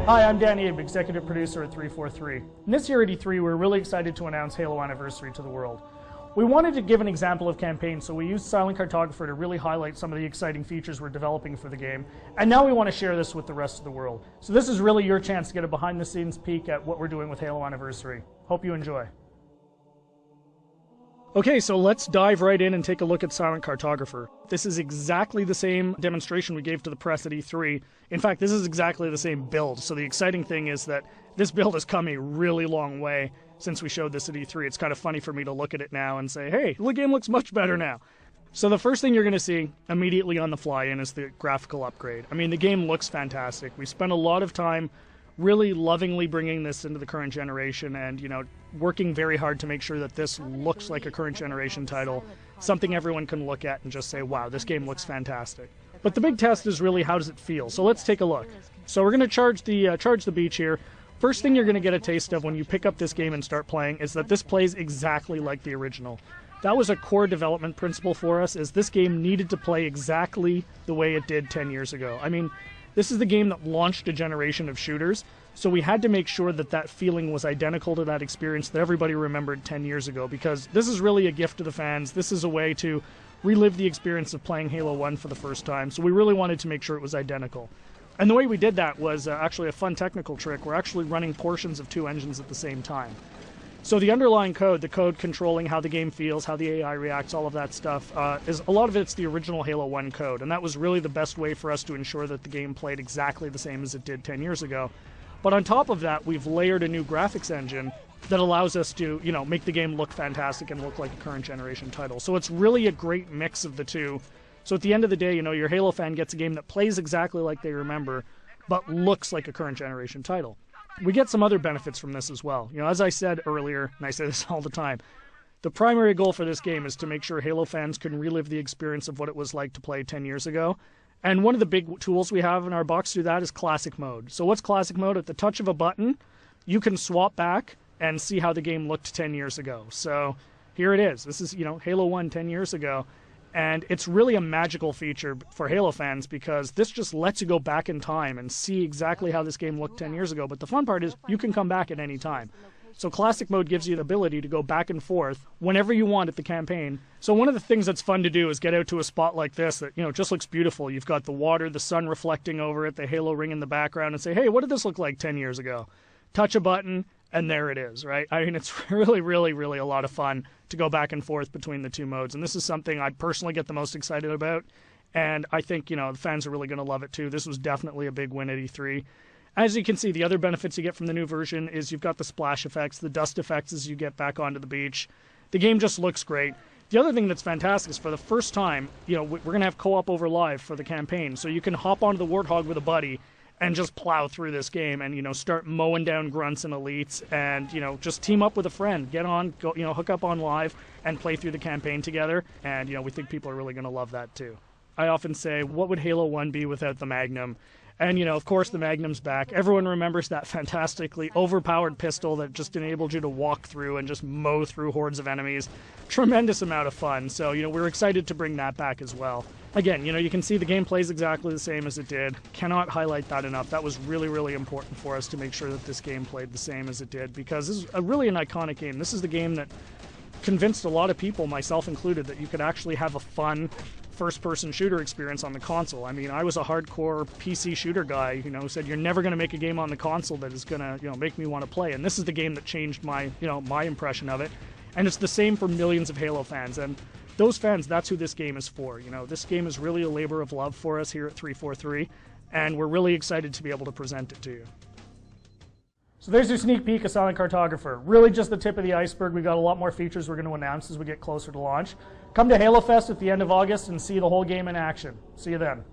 Hi, I'm Danny, executive producer at 343. And this year at E3, we're really excited to announce Halo Anniversary to the world. We wanted to give an example of campaign, so we used Silent Cartographer to really highlight some of the exciting features we're developing for the game. And now we want to share this with the rest of the world. So this is really your chance to get a behind-the-scenes peek at what we're doing with Halo Anniversary. Hope you enjoy. Okay, so let's dive right in and take a look at Silent Cartographer. This is exactly the same demonstration we gave to the press at E3. In fact, this is exactly the same build. So the exciting thing is that this build has come a really long way since we showed this at E3. It's kind of funny for me to look at it now and say, hey, the game looks much better now. So the first thing you're going to see immediately on the fly-in is the graphical upgrade. I mean, the game looks fantastic. We spent a lot of time really lovingly bringing this into the current generation and, you know, working very hard to make sure that this looks like a current generation title, something everyone can look at and just say, wow, this game looks fantastic. But the big test is really, how does it feel? So let's take a look. So we're going to charge the beach here. First thing you're going to get a taste of when you pick up this game and start playing is that this plays exactly like the original. That was a core development principle for us, is this game needed to play exactly the way it did 10 years ago. I mean, this is the game that launched a generation of shooters, so we had to make sure that that feeling was identical to that experience that everybody remembered 10 years ago, because this is really a gift to the fans. This is a way to relive the experience of playing Halo 1 for the first time, so we really wanted to make sure it was identical. And the way we did that was actually a fun technical trick. We're actually running portions of two engines at the same time. So the underlying code, the code controlling how the game feels, how the AI reacts, all of that stuff, is a lot of it's the original Halo 1 code, and that was really the best way for us to ensure that the game played exactly the same as it did 10 years ago. But on top of that, we've layered a new graphics engine that allows us to, you know, make the game look fantastic and look like a current generation title. So it's really a great mix of the two. So at the end of the day, you know, your Halo fan gets a game that plays exactly like they remember, but looks like a current generation title. We get some other benefits from this as well. You know, as I said earlier, and I say this all the time, the primary goal for this game is to make sure Halo fans can relive the experience of what it was like to play 10 years ago. And one of the big tools we have in our box to do that is Classic Mode. So what's Classic Mode? At the touch of a button, you can swap back and see how the game looked 10 years ago. So here it is. This is, you know, Halo 1 10 years ago. And it's really a magical feature for Halo fans, because this just lets you go back in time and see exactly how this game looked 10 years ago. But the fun part is you can come back at any time. So Classic Mode gives you the ability to go back and forth whenever you want at the campaign. So one of the things that's fun to do is get out to a spot like this that, you know, just looks beautiful. You've got the water, the sun reflecting over it, the Halo ring in the background, and say, hey, what did this look like 10 years ago? Touch a button, and there it is, right? I mean, it's really, really, really a lot of fun to go back and forth between the two modes. And this is something I personally get the most excited about. And I think, you know, the fans are really going to love it too. This was definitely a big win at E3. As you can see, the other benefits you get from the new version is you've got the splash effects, the dust effects as you get back onto the beach. The game just looks great. The other thing that's fantastic is for the first time, you know, we're going to have co-op over live for the campaign. So you can hop onto the Warthog with a buddy and just plow through this game and, you know, start mowing down grunts and elites and, you know, just team up with a friend. Get on, go, you know, hook up on live and play through the campaign together. And, you know, we think people are really going to love that too. I often say, what would Halo 1 be without the Magnum? And, you know, of course, the Magnum's back. Everyone remembers that fantastically overpowered pistol that just enabled you to walk through and just mow through hordes of enemies. Tremendous amount of fun. So, you know, we're excited to bring that back as well. Again, you know, you can see the game plays exactly the same as it did. Cannot highlight that enough. That was really, really important for us to make sure that this game played the same as it did, because this is really an iconic game. This is the game that convinced a lot of people, myself included, that you could actually have a fun first-person shooter experience on the console. I mean, I was a hardcore PC shooter guy, you know, who said you're never going to make a game on the console that is going to, you know, make me want to play. And this is the game that changed my, you know, my impression of it. And it's the same for millions of Halo fans. And those fans, that's who this game is for. You know, this game is really a labor of love for us here at 343, and we're really excited to be able to present it to you. So there's your sneak peek of Silent Cartographer. Really just the tip of the iceberg. We've got a lot more features we're going to announce as we get closer to launch. Come to Halo Fest at the end of August and see the whole game in action. See you then.